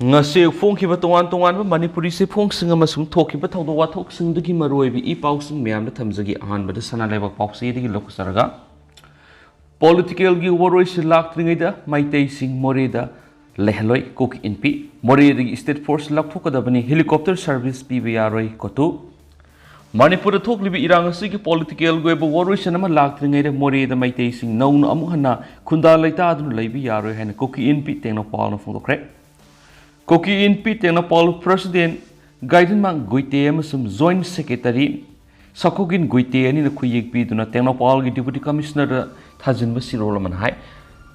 ngase phongkhiba tongan tongan ba manipuri se phongsing amasung thokhiba thawdo wathok singdagi maroibi I pausing meyam da thamjagi ahan bada sana lebak pausi digi lokusaraga political gi waroi se laktringai da maitei sing more da lehloi cook inpi more digi state force lakthokadabani helicopter service pibe yaroi kotu manipur thoklibi irang asigi political go ba waroi se nama laktringai da more da maitei sing naun amu hana khunda laita adu leibi yaroi hana cook inpi tengno paul no phongdokre Koki in Pit and Paul President Guidance Mang Guite Emerson Joint Secretary Sakogin Guite and in the Kuyik Pit and Paul Deputy Commissioner Tazin Basirolaman High.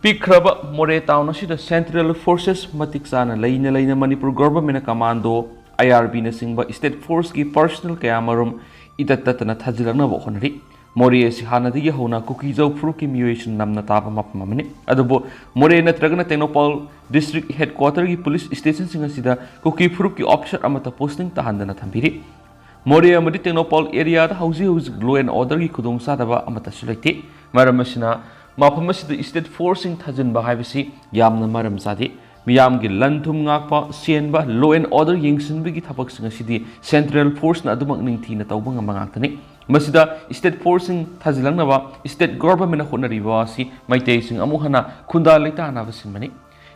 Pick Kraba More Town the Central Forces Matiksana Laina Manipur Government Commando IRB Nasingba State Force ki personal Kayamarum Itatana Tazilana Honori. More si Hanadi Hona Cookie Zo Fruki Muation Namna Tapa Mapamani. Adabo More Natragana Tenopol District Headquarter Police Station Singasida Cookie Fruki Option Amata Posting Tahandana Tampiri. More Amadi Tenopol area the house whose law and order Kudung Sadaba Amata Sulati. Maramashina Mapamas the State Forcing Tazin Bahavisi Yamna Maram Sadi. Miyamgi Lantum Ngakpa Sienba law and order Yingson Bigi Tapak Singasidi Central Force Nadumak Nintina Taubanga Mangatani. Masida State Forcing Tazilanava State Government Honoriva si Maitei Sing Amuhana Kunda Lita Navasimani.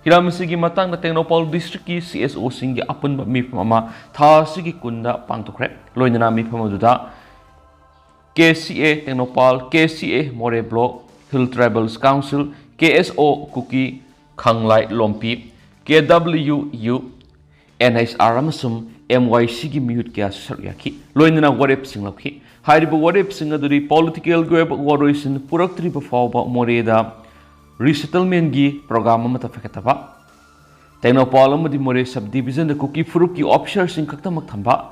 Hilamasigi Matang the Tenopol District CSO Singi Apun Mipama Ta Sigi Kunda Pantokre Loinana Mipamaduda KCA Tenopal KCA More Block Hill Tribals Council KSO Cookie Kanglai Lompi KWU NSR Amasum MYC gi mute kya saryaki loinana warep singlaki hariba warep singaduri political web waroisin puraktri bafawba moreda resettlement gi program amata fakataba Tenopal amadi more subdivision the cookie furuki officer sing kaktamak thamba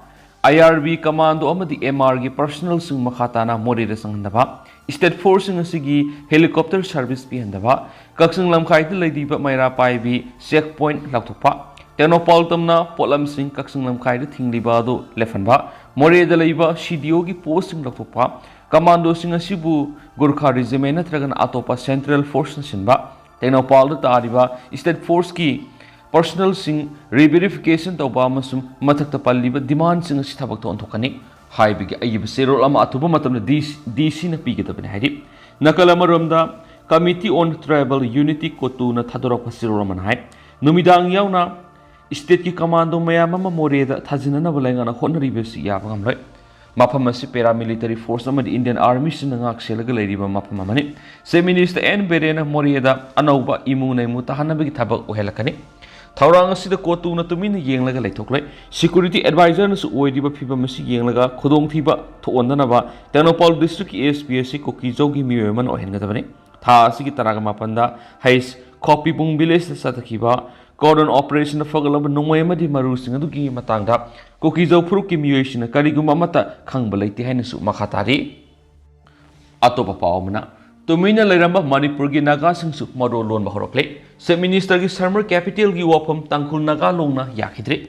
IRB commando amadi MR gi personal sing makhatana moreda sangandaba state force sing asigi helicopter service pi handaba kaksing lamkhai ti leidiba maira paibi checkpoint lakthokpa Tenopal tamna polam sing kaksing lamkai de thinglibado lefanba more de leiba CDO gi posting lakthokpa commando sing asibu Gurkha regiment natragan atopa central force sinba Tenopal da tariba state force ki personal sing re-verification tawba amasum mathakta palliba demand sing asi thabak ton thokani haibigi ayib serol ama atuba matamna DC na pigetabani haidi nakala maromda committee on tribal unity kotu na thadorak pasirolaman hai numidang yauna State ki commando mayama moreda Tazinana Valangana Honoribus Yabangamre Mapamasi paramilitary force of the Indian Army Sinangak Selagalariba Mapamani. Se Minister N. Berena Morieda Anova Imune Mutahanabig Tabak Ohelakani. Taurangasi the Kotu-Tuminna Yanglaga Letokle, Security Advisors Oediba Piba Masi Yanglaga, Kodong Tiba to Ondanaba, Tenopol District ASPSC Kokizogi Mueman or Hengatavani, Tasiki Taragamapanda, Hays, Copy Bumbiles Satakiba. Cordon operation the Fogalab Noema di Marusing Duki Matanga, Kokizo Pruki Muation, Kariguma Mata, Kangbalati Hensu Makatari Atopa Paumana, Tumina Leiramba Manipur Naga Sing Suk Model lonba hourakle, Se Minister gi Summer Capital gi Wapam Tangkul Naga Longna Yakidre.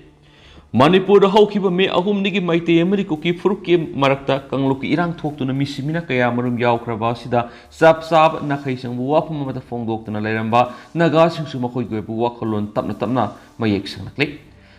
Manipur the Hokiba me Ahum Nigi Maite Americo ki Fruki Marakta, Kangluki Irang talk to the Missimina Kayamarum Yau Krabasida, Sab Nakaisang Wapam Mata Fongdok na Leiramba, Naga Sing Sumakoi Wakalon Tapna Mayek Sanakle.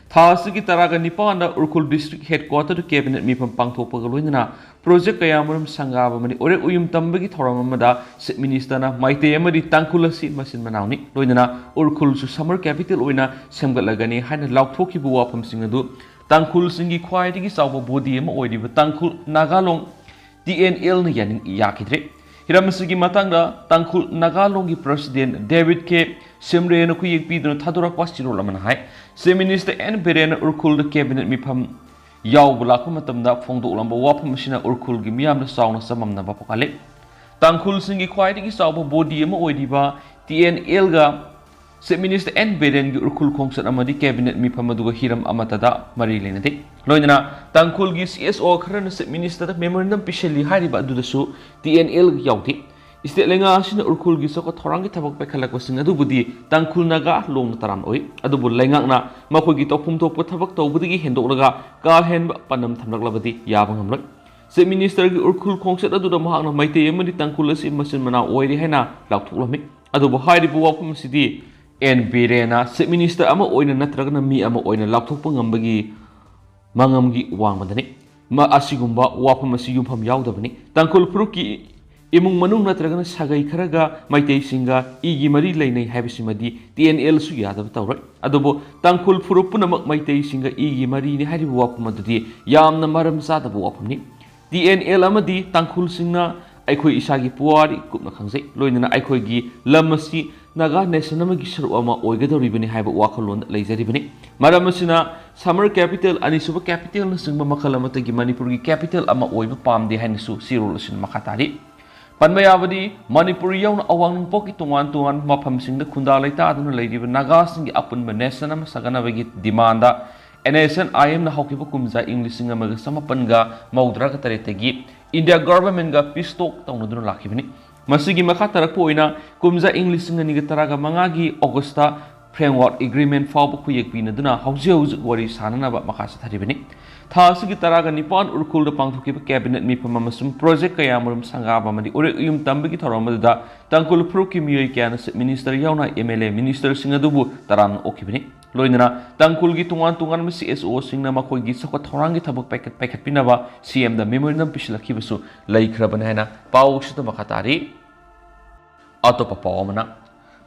Tasiki Taraga Nipanda Urkul District Headquarter Cabinet Mipam Pangto Pagaluina, Project Kayamarum Sangabamani, or Uyum Tambagi Toramada, Set Ministana, Maite Amadi Tankula Sit Masin Manauni, Loinana, Urkul to Summer Capital Uina, Semgalagani, Hana Lautoki Buapam Singadu, Tankul Singi Quieting is our body Oidi, Tankul Nagalong, DNL Yanin Yakidre. Hiramasigi Matanga, Tankul Nagalongi President David K. Semre no Kuyik Pidon Tadora Quastiro Lamanhai, Se Minister N. Berena Urkul the Cabinet Mipam Yau Bulakumatamda Fondo Ulamba Wapam Machina Urkul Gimiam the Sauna Samam Nabapokale. Tankul Singi Quieting is our body Oediba, TN Elga, Se Minister N. Beren Urkul Kongsan Amadi Cabinet Mipamaduga Hiram Amatada, Marilinati. Loinana, Tankul gis CSO Karan Se Minister Memorandum Pisheli Hariba Dudasu, TNL Yauti. State Lenga Shin Urkul Gisoko Torangi Tabak Pekalakwasin Adubudi, Tankul Naga, Long Taran Oi, Adubu Lengana, Makogi Topum Topo Tabak Tobudi, Hendoga, Galhen Panam Tamlabadi, Yabangamlok. Se Minister Urkul Kongset Adu Mahana Maite Yemadi Tankulas in Masin Mana Oedi Hena, Lautulami, Adubu Haidibu Wapum City, N बीरेना chief minister अमा ओइना नत्रगना मी अमा ओइना लाथोकप ngambagi mangamgi wangmadani ma asigumba wafam asi yumpham yaudabani tangkol pruki imung manung natragana sagai kharaga maitei singa igi mari leinai habisimadi TNL su yadab tawrai adobo tangkol purupunamak maitei singa igi mari ni haribu wafam adudi yamna maram sadab wafamni TNL amadi tangkol singna aikhoi isagi puari kupna khangjai loinana aikhoi gi lamasi Naga National gi saru ama oigadoribani haiba wakhalon leizaribani maramasina summer capital ani suba capital na singba makhalamata gi Manipur gi capital ama oiba pamde hainisu sirul sin makhatari panmayabadi Manipur yauna awang poki tungan mafam singda khunda laita aduna leiriba Naga singi apunba national ama sagana bagi demanda NSN IM na hokiba kumza English singa maga samapanga maudra ka taretagi India government ga pistok tawnaduna lakibani Masigi makatarak po ina kumza English nga ni taraga mangagi Augusta framework agreement fawba kuyek pinaduna hauzi wari sanana ba makasa tharibani thasigi taraga nipan urkul da pangthukiba cabinet mi pamamasum project kaya murum sangaba madi ore yum tambagi thoramada tangkul pruki miyoi kyana minister yauna MLA minister singadubu taran okibani loinana tangkul gi tungan ma CSO singna makoi gi sakwa thorangi thabuk packet pinaba CM da memorandum pislakibasu laikhrabana hena pawshita makatari atopa pawmana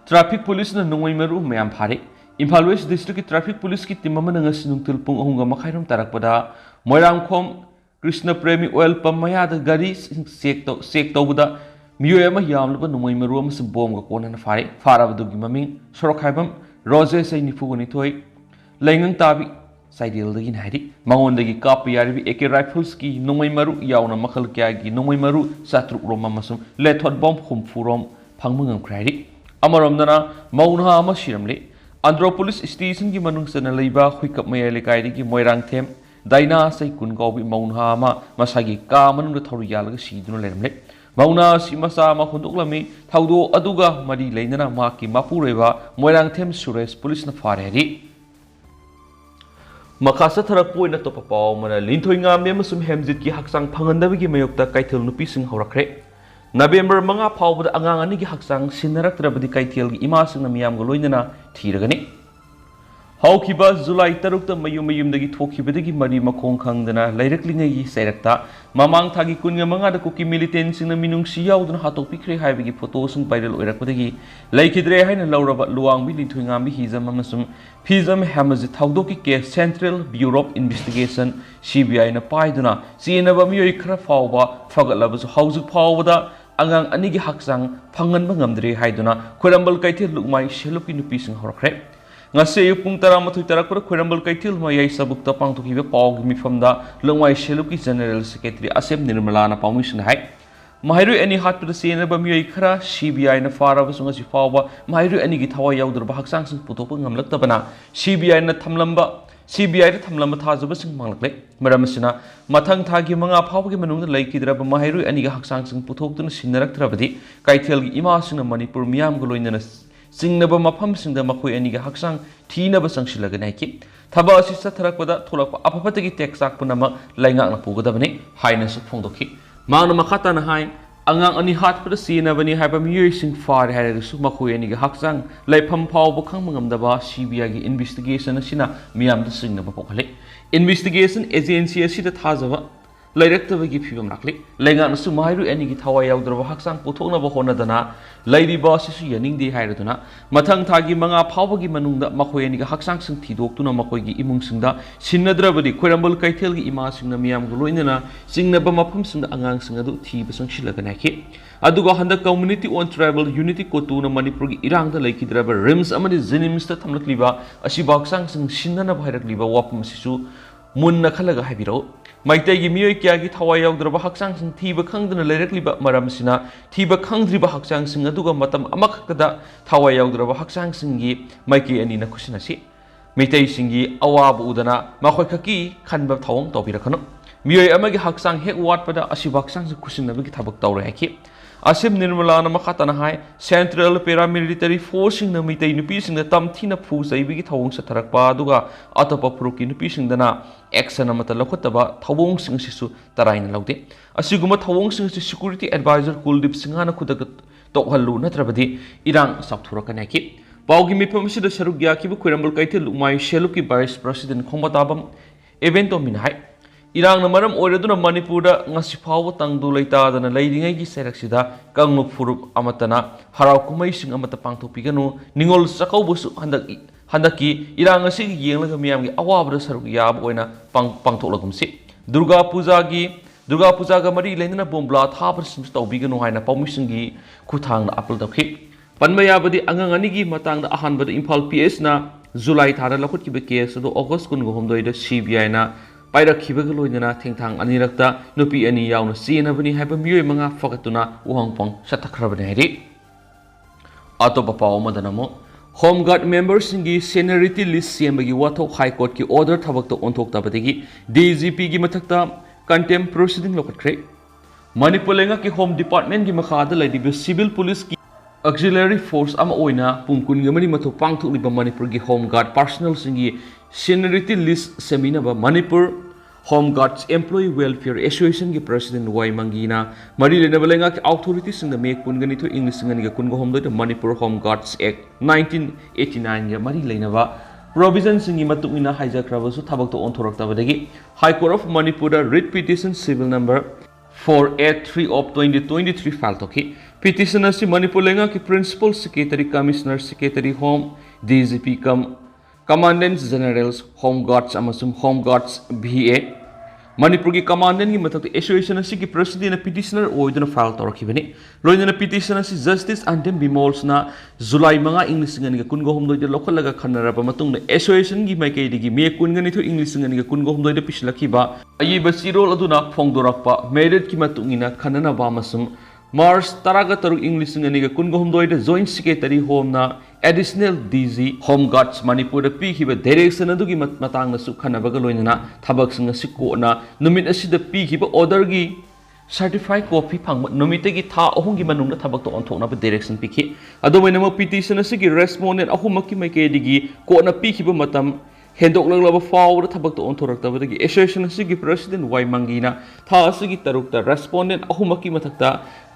traffic police na nungoi meru mayam phare Imphal West district ki traffic police ki team amana ngasi nungtil pung ahunga makhairam tarakpada Moirangkhom Krishna Premi oil pump maya da gari sek tawbuda miyo ama yamlaba nungoi meru ama bom ga kona na phare farabadu gi maming sorokhaibam Rose say Nifugoni toy Langang Tabi Sidil the Ginhadi Maon the Kapi Yari AK rifles ki Nomai Maru Yauna Makal Kyagi Nomai Maru Satru Romamasum let hot bomb hum furom Pangmungam credit Amaram Dana Mauna Ama Shiramli Andropolis station gi manung sana leiba huikap mayale kairi gi moirang them Daina say kun gobi Mauna Ama Masagi ka manung the Toru Yalaga Sidun Lemle Mauna si masa ma khunduklami thaudo aduga mari leinana ma ki mapureba moirang them Suresh police na fareri makasa tharak poina to papaw mana linthoi ngam me masum hemjit ki haksang phangandabi gi mayokta kaithil nupi sing hourakle November manga phawbada angang ani gi haksang sinarak trabadi kaithil gi ima sing na miyam go loinana thiragani Haukiba July 3 mayum-dagi thokibadagi mari makhong khangdana lairaklingai sairakta mamang thagi kunga manga da kuki militant singna minungsi yauduna hatokpikre haibagi photo sung viral oirakpadagi laikidre haina lauraba luwangbi lithuingambi hizam amasum phizam hamaji thaudoki case Central Bureau of Investigation CBI na paiduna sinaba miyoi khara fawba phagalabasu haujuk fawbada angang anigi haksang phanganba ngamdre haiduna khorambal kaithil lukmai shelupi nupi sing hourakle ngase pung tara mathui tarakpura khorambal kaithil mayai sabukta pangthukiba pawgi mifamda longwai sheluki general secretary asem nirmala na permission hai mahairu ani hatpura sena ba miyai khara CBI na faraba sunga si fawba mahairu ani gi thawa yaudurba haksang sing putopa ngamlaktabana CBI na CBI da thamlamba thajaba sing manglakle maramasina mathang thagi manga phawgi manungda laikidraba mahairu ani gi haksang sing putoktuna sinaraktrabadi kaithel gi ima singna Manipur miyam go loinana Singnaba mafam singda makoi aniga haksang thinaba sangsilaga naiki thaba asi satharakpada tholakpa apapatagi teksak punama laingak na pugadabani haina su phongdoki mangna makhata na hai angang ani hatpada sinabani haiba miyoi sing far hairaga su makoi aniga haksang laifam phawba khangmangamdaba CBI gi investigation asina miyamda singnaba pokhale investigation agency asida thajaba Lairaktabagi phibam rakli lainga nasu mahairu ani gi thawa yaudraba haksang puthoknaba honadana lairiba sisu yaningdi hairaduna mathang thagi manga phawbagi manungda makhoi ani gi haksang sing thidoktuna makoi gi imung singda sinnadrabadi khorambal kaithel gi ima singna miyam go loinana singnaba mafam singda angang sing adu thiba sangsilaga nakhi aduga handa community on tribal unity kotuna Manipur gi irangda laikidraba rims amani jenims ta thamlakliba asiba haksang sing sinnana bhairakliba wapam sisu munna khalaga habiro Maitai gi miyoi kya gi thawai yaudraba haksang sing thiba khangdana lairakliba maramsina thiba khangdriba haksang sing aduga matam amakhakada thawai yaudraba haksang sing gi maiki ani na khusinasi Maitai singi awabu udana makhoi khaki khanba thawang tawbirakhano miyoi amagi haksang hek watpada asiba haksang sing khusinabagi thabak tawre haki Asim Nirmala na makata na hai Central Paramilitary Force na mitai nupi sing na tamthina phu saibigi thawong sa tharakpa aduga atapa pruki nupi sing dana action amata lakhotaba thawong sing sisu taraina laude asiguma thawong sing si security advisor Kuldip Singhana khudaga tokhallu natrabadi irang sakthura kanaki ꯄꯥꯎꯒꯤ ꯃꯤꯐꯝ ꯑꯁꯤꯗ ꯁꯔꯨꯛ ꯌꯥꯈꯤꯕ ꯈꯣꯏꯔꯝꯕꯜ ꯀꯩꯊꯦꯜ ꯂꯨꯛꯃꯥꯏ ꯁꯦꯂꯨꯞꯀꯤ vice president ꯈꯣꯡꯕꯇꯥꯕꯝ ꯏꯕꯦꯟꯇꯣꯃꯤꯅ ꯍꯥꯏ ꯏꯔꯥꯡꯅ ꯃꯔꯝ ꯑꯣꯏꯔꯗꯨꯅ ꯃꯅꯤꯄꯨꯔꯗ ꯉꯁꯤ ꯐꯥꯎꯕ ꯇꯪꯗꯨ ꯂꯩꯇꯥꯗꯅ ꯂꯩꯔꯤꯉꯩꯒꯤ ꯆꯩꯔꯛꯁꯤꯗ ꯀꯥꯡꯂꯨꯞ ꯐꯨꯔꯨꯞ ꯑꯃꯠꯇꯅ ꯍꯔꯥꯎ ꯀꯨꯝꯍꯩꯁꯤꯡ ꯑꯃꯠꯇ ꯄꯥꯡꯊꯣꯛꯄꯤꯒꯅꯨ ꯅꯤꯡꯉꯣꯜ ꯆꯥꯛꯀꯧꯕꯁꯨ ꯍꯟꯗꯛꯀꯤ ꯏꯔꯥꯡ ꯑꯁꯤꯒꯤ ꯌꯦꯡꯂꯒ ꯃꯤꯌꯥꯝꯒꯤ ꯑꯋꯥꯕꯗ ꯁꯔꯨꯛ ꯌꯥꯕ ꯑꯣꯏꯅ ꯄꯥꯡꯊꯣꯛꯂꯒꯨꯝꯁꯤ ꯗꯨꯔꯒꯥ ꯄꯨꯖꯥꯒ ꯃꯔꯤ ꯂꯩꯅꯅ ꯕꯣꯝꯕ꯭ꯂꯥ ꯊꯥꯕꯁꯤꯡꯁꯨ ꯇꯧꯕꯤꯒꯅꯨ ꯍꯥꯏꯅ ꯄꯥꯎꯃꯤꯁꯤꯡꯒꯤ ꯈꯨꯠꯊꯥꯡꯗ ꯑꯥꯄꯤꯜ ꯇꯧꯈꯤ ꯄꯟꯕ ꯌꯥꯕꯗꯤ ꯑꯉꯥꯡ ꯑꯅꯤꯒꯤ ꯃꯇꯥꯡꯗ ꯑꯍꯥꯟꯕꯗ ꯏꯝꯐꯥꯜ PSꯅ ꯖꯨꯂꯥꯏ ꯊꯥꯗ ꯂꯧꯈꯠꯈꯤꯕ ꯀꯦꯁ ꯑꯗꯨ ꯑꯣꯒꯁꯠ 29ꯗ CBIꯅ ꯄꯥꯏꯔꯛꯈꯤꯕꯒ ꯂꯣꯏꯅꯅ ꯊꯦꯡꯊꯥꯡ ꯑꯅꯤꯔꯛꯇ ꯅꯨꯄꯤ ꯑꯅꯤ ꯌꯥꯎꯅ ꯆꯦꯅꯕꯅꯤ ꯍꯥꯏꯕ ꯃꯤꯑꯣꯏ 5 ꯐꯒꯠꯇꯨꯅ ꯎꯍꯪꯄꯪ ꯆꯠꯊꯈ꯭ꯔꯕꯅꯤ ꯍꯥꯏꯔꯤ ꯑꯇꯣꯞꯄ ꯄꯥꯎ ꯑꯃꯗꯅ ꯑꯃꯨꯛ ꯍꯣꯝ ꯒꯥꯔꯗ ꯃꯦꯝꯕꯔꯁꯤꯡꯒꯤ ꯁꯦꯅꯤꯌꯔꯤꯇꯤ ꯂꯤꯁ ꯁꯦꯝꯕꯒꯤ ꯋꯥꯊꯣꯛ ꯍꯥꯏꯀꯣꯔꯠꯀꯤ ꯑꯣꯔꯗꯔ ꯊꯕꯛꯇ ꯑꯣꯟꯊꯣꯛꯇꯕꯗꯒꯤ DGPꯒꯤ ꯃꯊꯛꯇ ꯀꯟꯇꯦꯝ ꯄ꯭ꯔꯣꯁꯤꯗꯤꯡ ꯂꯧꯈꯠꯈ꯭ꯔꯦ ꯃꯅꯤꯄꯨꯔ ꯂꯩꯉꯥꯛꯀꯤ ꯍꯣꯝ ꯗꯤꯄꯥꯔꯠꯃꯦꯟꯠꯒꯤ ꯃꯈꯥꯗ ꯂꯩꯔꯤꯕ ꯁꯤꯚꯤꯜ ꯄꯨꯂꯤꯁꯀꯤ auxiliary force ama oina pungkun gamani matho pangthok liba manipur gi home guard personnel singi seniority list seminaba manipur home guards employee welfare association gi president wai mangina mari lena balenga ki authority singa me kungani tho english singa ni kun go home do manipur home guards act 1989 ga mari lena ba provision singi matukina hijakraba su thabak to onthorak tabadagi high court of manipur writ petition civil number 483 of 2023 file toki petition asi manipur lenga ki principal secretary commissioner secretary home DGP commandants generals home guards amasung home guards VA manipur ki commandant ki mathak association asi ki president petitioner oiduna file torakibani loina petition asi justice andem bimols na july manga english ngani ga kungo hom doide lokhalaga khanaraba matung na association gi maikei digi me kungani tho english ngani ga kungo hom doide pislakiba ayi ba sirol aduna phongdorakpa merit ki matungina khanana ba masum March taraga taruk English ngani ga kungo hom doide joint secretary home na additional DG home guards manipur da pi khiba direction adu gi matang na su khanabaga loinana thabak singa sikko na numit asida pi khiba order gi certified copy phang numit gi tha ahung gi manung da thabak to onthokna ba direction pi khi adu maina mo petition asigi respondent ahumaki maike digi ko na pi khiba matam hendok laglaba fawra thabak to onthorak tabadagi association asigi president wai mangina tha asigi tarukta respondent ahumaki mathakta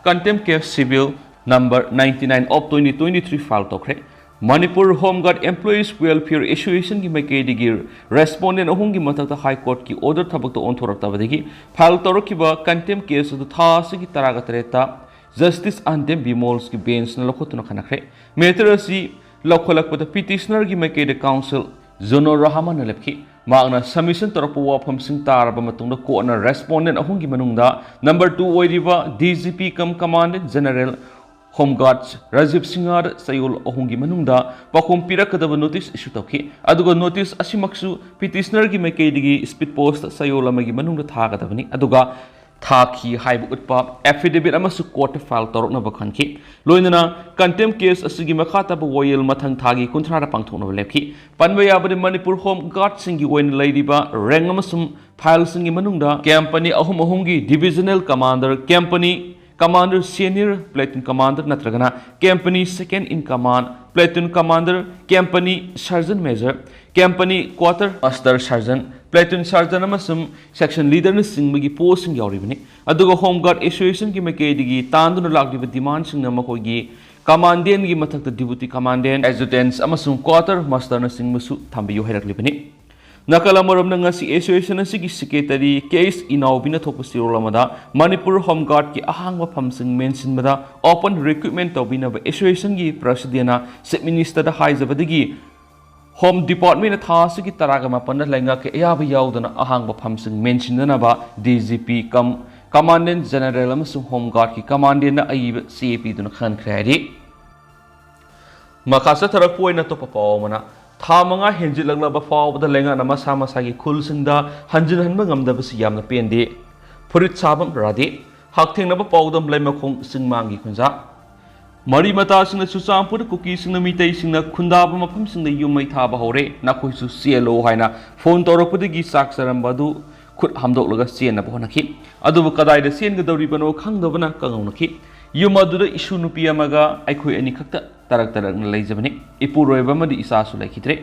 contempt case civil number 99 of 2023 file tokre manipur home guard employees welfare association gi maikedi respondent ahum gi mathakta high court ki order thabak to onthorak tabadagi file torokiba contempt case du tha asigi taraga tareta justice andem bimols ki bench na lokhotuna khanakre matter asi lokholakpada petitioner gi maikedi council Zono Rahman lepki magna submission toropo wafam sing taraba matungda ko na respondent ahungi manungda number 2 oiriba DGP commandant general home guards Rajiv Singhar sayul ahungi manungda pakum pirakadaba notice issue tawki aduga notice asimaksu petitioner gi maikei speed post sayul amagi manungda thagadabani aduga thaki haibu utpa affidavit amasu court file torokna bakhanki loinana contempt case asigi makhata ba royal mathang thagi kunthra pangthokna lepki panba yabade manipur home guard singi oin leiriba rank amasum file singi manungda company ahum gi divisional commander company commander senior platoon commander natragana company second in command platoon commander company sergeant major company quarter master sergeant platoon sergeant amasum section leader na singbagi post sing yauribani aduga home guard association ki maikei digi tanduna lakdiba demand sing na makogi commandant gi mathakta deputy commandant adjutants amasum quarter master na singmusu thambiyu hairaklibani nakala morom na ngasi association asigi secretary case inaubina thopasirolamada manipur home guard ki ahangwa phamsing mention mada open recruitment tobina ba association gi president chief minister da haijabadigi home department tha asigi taraga mapanna lenga ke ayaba yaudana ahangwa phamsing mention na ba DGP commandant general amasung home guard ki commandant na aiba CAP duna khan khari makasa tarapoina to papawmana Thamanga henjilaglaba fawbada lenga na masa masagi khulsingda hanjin hanba ngamdabasi yamna pende furit sabam rade hakthengna pawdam laimakhong singmangi khunja mari mata singna suchampur kuki singna mitei singna khundaba mafam singna yumai thaba hore nakhoi su CLO haina phone toropudagi saksaram khut hamdoklaga chena bonaki adubu kadai da sen gadori bano khangdabana kangaunaki yumaduda isu nupi amaga aikhoi ani khakta tarak leijabani ipuroiba madi isa su laikhitre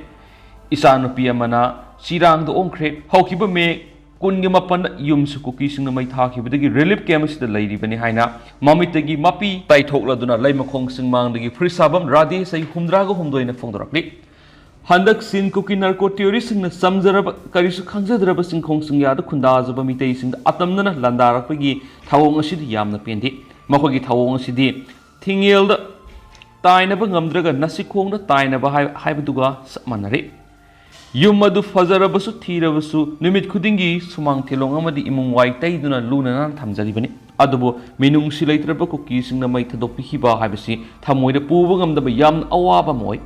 isa nupi amana chirang do ongkhre haukiba me kungi mapan yum su cookie sing mai tha ki bidagi relief camp sid lairi bani haina mamitagi mapi tai thokla duna lai makhong sing mang dagi free sabam radi sai humdra go humdoina phongdorakli handak sin cookie narco theory sing na samjaraba karisu khangjadraba sing khong sing ya da khunda jaba mitei sing atamna landarak pagi thawong asid yamna pendi makhogi thawong asidi thingel da tainaba ngamdraga nasikhong da tainaba haibaduga manari yum adu fazarabasu thirabasu numit khudingi sumang thelong amadi imung wai taiduna luna nan thamjaribani adubo minung silaitraba cookie sing na mai thadokpi hiba haibasi thamoida puba ngamdaba yam awaba moi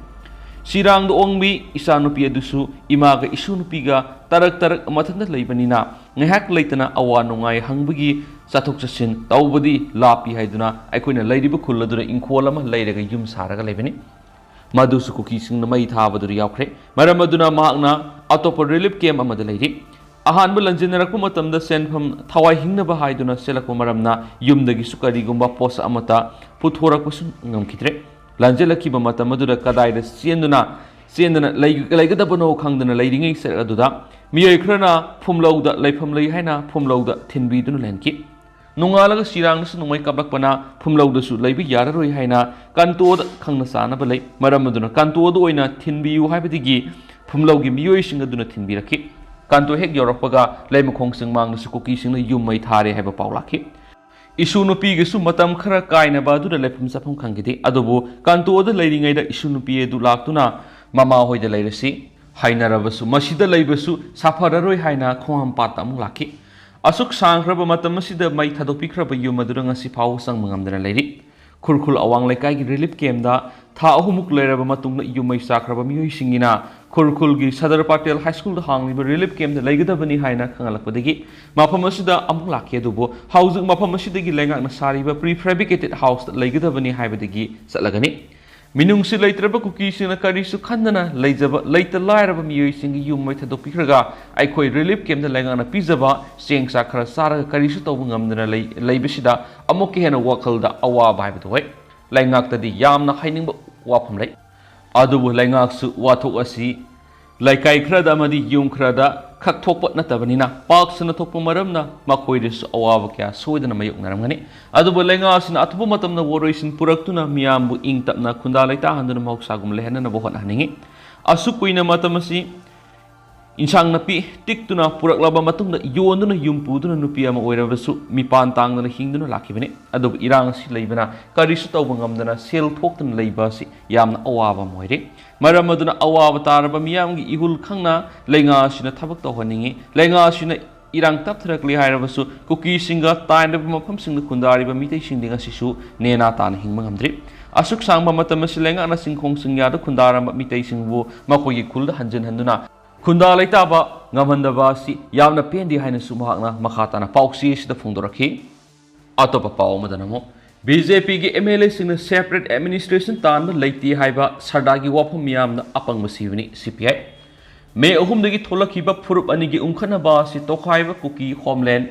sirang do ongbi isanupi adusu imaga isunupiga tarak amathanda leibanina ngehak leitana awa nungai hangbagi chathok chasin tawbadi lapi haiduna aikoina leiriba khuladuna inkholama leiraga yum saraga leibani madusu cookie sing na mai thabaduri yaukre maram aduna mahakna atopa relief camp amada leiri ahan bu lanjinarakpu matamda senpham thawai hingnaba haiduna selakpa maramna yumdagi sukarigumba posa amata puthorakpasu ngamkhitre lanjelakiba matam adura kadaida sienduna laigadabano khangdana leiringai ser aduda miyoi khrana phumlauda leifam lei haina phumlauda thinbiduna lenki nungalaga sirangnasu nungmai kablakpana phumlaudasu leibi yararoi haina kantoda khangna sanaba lei maram aduna kantoda oina thinbiyu haibadigi phumlaugi miyoi sing aduna thinbiraki kanto hek yorakpaga leimakhong sing mangnasu cookie sing na yummai thare haiba paulaki isu nupi gesu matam khara kaina ba du lephum saphum khangidi adubu kanto da leiringai da isu nupi edu laktuna mama hoida leirasi hainarabasu masida leibasu safararoi haina khom patam laki asuk sangraba matam masida mai thadokpi khraba yumadura ngasi phaw sang mangamdana leiri khurkhul awang lekai gi relief camp da tha ahumuk leiraba matungna yumai sakraba miyoi singina khurkhul gi sadar patel high school da hangliba relief camp da leigadabani haina khangalakpadagi mafam asida amuk lakhe dubo housing mafam asidagi lengak na sariba prefabricated house da leigadabani haibadagi satlagani minung si leitraba cookie sing na karisu khandana leijaba leita lairaba miyoi sing gi yumai thadokpikhraga aikhoi relief camp da lengak na pizaba sengsa khara saraga karisu tawbu ngamdana leibasida amuk hena wakal da awa baibadu hoi lengak tadi yamna hainingba wafam lei adubu lengak su wathok asi laikai khrada amadi yum khrada khakthokpa natabanina paksana thokpa maramna makhoidesu awaba kya soidana mayoknaramgani adubu lenga sina athubu matamna woroisin puraktuna miyambu ingtapna khunda laita handuna mahoksagum lehana na bohon haningi asukuina matamasi insang napi tiktuna puraklaba matungda yonduna yumpuduna nupi ama oirabasu mipan tangdana hingduna lakibani adubu irang si leibana karisu tawba ngamdana sel thoktuna leibasi yamna awaba moire maram aduna awaba taraba miyamgi ihul khangna lenga sina thabak tawhaningi lenga sina irang tapthrakli hairabasu cookie singa tainaba mafam singna khundariba mitei singdinga sisu nena tan hingma ngamdri asuk sangba matamasi lenga na singkhong singya da khundaramba mitei singbu makhogi khulda hanjin handuna khunda laitaba ngamhandaba si yamna pendi haina sumahakna makhatana pauksi sida phungdorakhi atopa paw madanamo BJP gi MLA singna separate administration tanba leiti haiba sardagi wafam yamna apang masivani CPI me ahumdagi tholakhiba phurup anigi umkhanaba si tokhaiba cookie homeland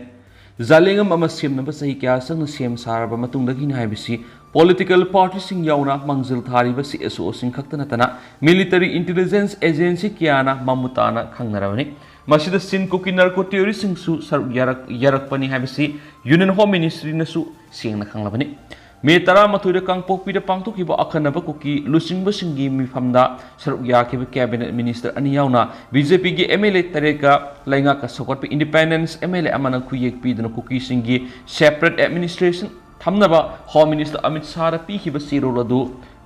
zalengam ama semnaba sahi kya sangna sem saraba matungdagi naibisi political party sing yauna mangjil thariba CSO sing khaktana tana military intelligence agency kiana mamutana khangnarawani masida sin cookie narco theory sing su sar yarak pani habisi union home ministry na su singna khanglabani me tara mathuira kangpokpi da pangtokhiba akhanaba cookie lusingba singi mifamda sar yakhiba cabinet minister ani yauna BJP gi MLA tareka lainga ka support independence MLA amana khuyek pi dana cookie singi separate administration thamnaba home minister Amit Shah pi khiba sirol adu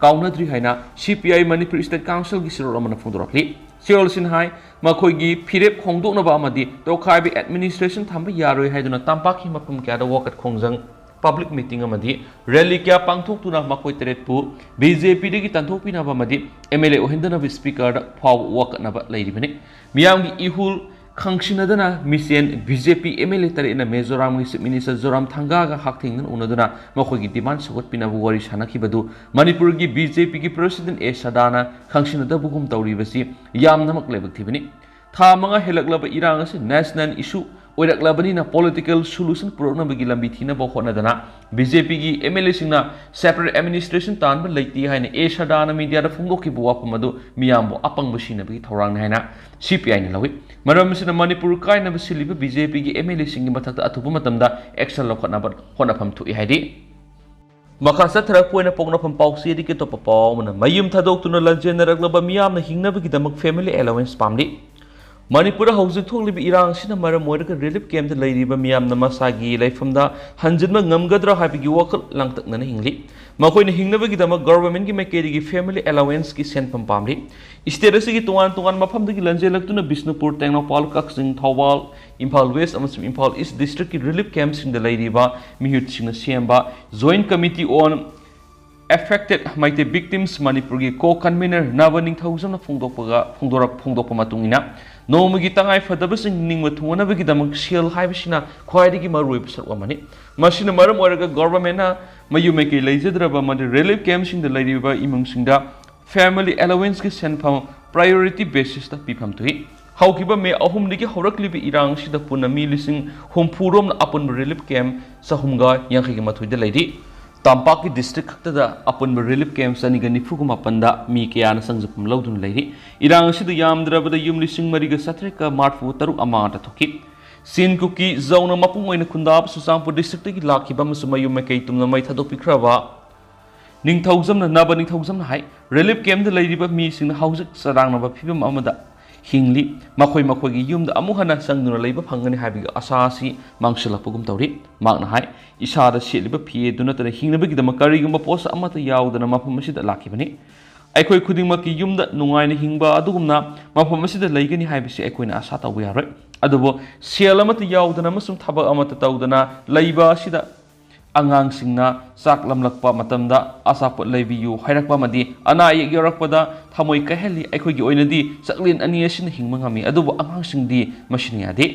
kaunadri haina CPI Manipur State Council gi sirol amana phungdorakli sirol sin hai makhoi gi phirep khongdoknaba amadi tokhaibi administration thamba yaroi haiduna tampakhi mapum kya da wakat khongjang public meeting amadi rally kya pangthoktuna makhoi teretpu BJP degi tanthokpinaba amadi MLA ohindana speaker da phaw wakatnaba leiribani miyamgi ihul khangsinadana misen BJP MLA tarina Mizoram gi minister Zoram Thanga ga hakthingnan unaduna makhogi demand sagot pinabu wari sanakhibadu Manipur gi BJP gi president A Sadana khangsinada bugum tawribasi yamnamak lebak thibani tha manga helaklaba irang ase national issue oiraklabani na political solution purokna bagi lambi thina bo khona dana BJP gi MLA singna separate administration tan ba leiti haina e shadana media da phungdo ki buwa pamadu miyam bo apang basina bagi thorang haina CPI ni lawi maram sina Manipur kai na basiliba BJP gi MLA singi mathakta athupa matamda action lokhna ba khona pham thu haidi Makasa tharapoina pongna pham pausi di ke to papaw mana mayum thadok tuna lanjen raglaba miyam na hingna bagi damak family allowance pamdi Manipur houses thoklibi irang sina maram moiraga relief camp da leiriba miyam na masagi laifamda hanjinma ngamgadra habigi wakal langtakna na hingli makoina hingnabagi dama government gi maikeri gi family allowance ki senpam pamli state asigi tungan mafamdagi lanjelaktuna Bisnupur Tengnopal Kaksing Thawal Imphal West amasum Imphal East district ki relief camp sing da leiriba mihut singna semba joint committee on affected maite victims Manipur gi co-convener Naga thousand phongdokpa matungina Nomagi tangai fadabasing ningma thunganabagi damak sial haibasina khwaidagi maroi sarwamani masina maram oraga government na mayumeke leijadraba madi relief camp sing da leiriba imung singda family allowance ki senfam priority basis ta pifam tui haukiba me ahum digi hourakle irang sida punami lising humpurom na apun relief camp sahumga yankhigi mathoi da leiri Tampaki district khakta apun relief camp sani gani fuguma panda mi kiyana sangjapum lawdun leiri irang sida yamdrabada yum lising mariga satreka marfu taruk amata thoki sin kuki zona mapung oina khundab susangpur district gi lakhiba musumayum mekei tumna mai thadok pikraba ningthaujam na naba ningthaujam na hai relief camp da leiriba mi singna haujik sarang na ba phibam amada hingli makhoi gi yumda amuhana sangduna leiba phangani habiga asasi mangsilapugum tawri magna hai isada seliba phie duna tana hingnabagi dama karigumba post amata yaudana mafam asida lakibani aikhoi khudingmaki yumda nungaina hingba adugumna mafam asida leigani haibisi aikoina asa tawbu yaroi adubo sel amata yaudana masum thaba amata tawdana leiba asida angang singna sak lamlakpa matamda asapot leibiyu hairakpa madi ana yek yorakpada thamoi kaheli aikhogi oinadi saklin ani asina hingma ngami adubo angang singdi masini ade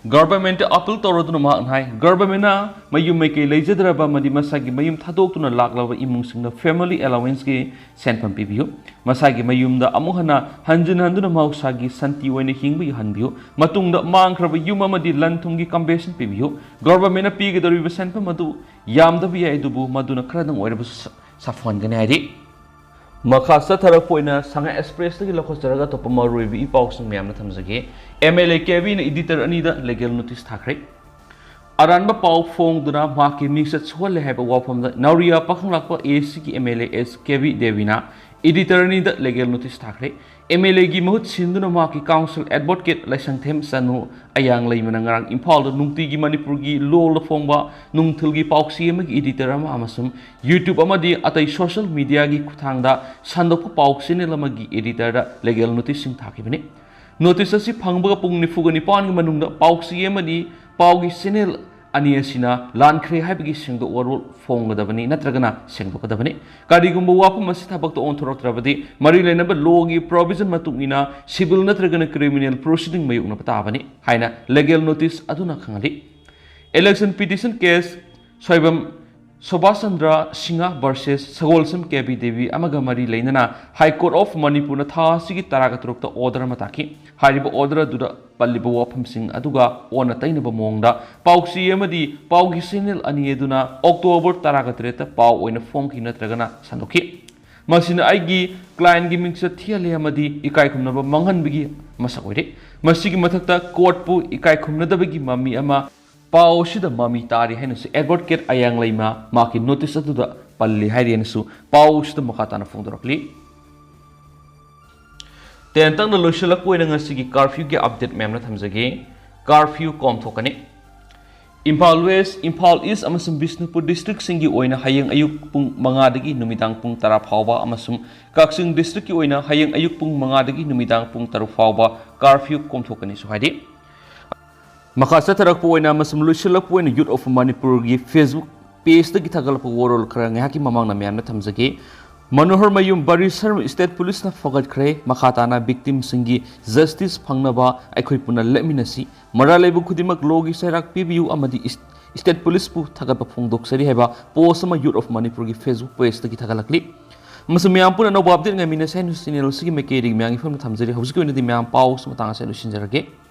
government appeal tawraduna ma anhai government na mayum meke leijadraba madi masagi mayum thadoktuna laklaba imung singna family allowance ki senpam pibiyu masagi mayum da amuhana hanjin handuna mausagi santi oina hingbi hanbiyu matungda mangkraba yum amadi lanthumgi compensation pibiyu government na pigedoriba senpam adu yamdabi ai dubu maduna kradang oirabu safwan gani haidi Makasa tharapoina sanga express tagi lokhosaraga topa maruibi ipausing miyamna thamjage MLA KV na editor anida legal notice thakre aranba pau phongduna maki mixat chhole haiba wafamda Nauria pakhanglakpa AC ki MLA S KV Devina editor anida legal notice thakre MLA gi mahut sinduna maki council advocate laisangthem sanu ayang leimana ngarang Imphal nungti gi Manipur gi lol phongba nungthil gi pauksi amagi editor ama amasum YouTube amadi atai social media gi khuthangda sandok pauksi ne lamagi editor da legal notice sing thakibani notice asi phangba pung nifugani pan gi manungda pauksi amadi paugi channel ani asina lankhre haibagi singdo warol phonggadabani natragana sengdokadabani karigumba wapam asi thabak to onthorotrabadi mari lenaba logi provision matungina civil natragana criminal proceeding mayukna patabani haina legal notice aduna khangali election petition case soibam Sobasandra Singha versus Sagolsam KB Devi amaga mari leinana High Court of Manipur na tha sigi taragaturukta order mataki hariba order duda palliba wafam sing aduga ona tainaba mongda pauksi amadi paugi sinil ani eduna October taragatreta pau oina phongki natragana sandoki masina aigi client gi mingsa thiale amadi ikai khumnaba manghanbigi masakoire masigi mathakta court pu ikai khumnadabagi mami ama Pau sida mami tari hainasu advocate ayang leima maki notice atuda palli hairianasu pau sida makatana phongdorakli tentang na loisalak poina ngasigi curfew ge update memna thamjage curfew kom thokani Imphal West Imphal East amasum Bisnupur district singi oina hayang ayuk pung 5 dagi numidang pung 10 phawba amasum Kaksing district ki oina hayang ayuk pung 5 dagi numidang pung 10 phawba curfew kom thokani so haidi Makasa tarakpo oina masum luisalakpo oina Youth of Manipur gi Facebook page da githagalpa worol khara ngahaki mamang na myamna thamjage Manohar mayum Barish Sharma state police na phagatkhre makhatana victim singi justice phangnaba aikhoi puna leminasi maralaibu khudimak logi sairak pibiu amadi state police pu thagapa phongdok sari heba post ma Youth of Manipur gi Facebook page da githagalakli masum myam puna no update ngamina sai news channel sigi mekeri myang ifam thamjari hausi ko ina di myam pause matanga sai lusinjarage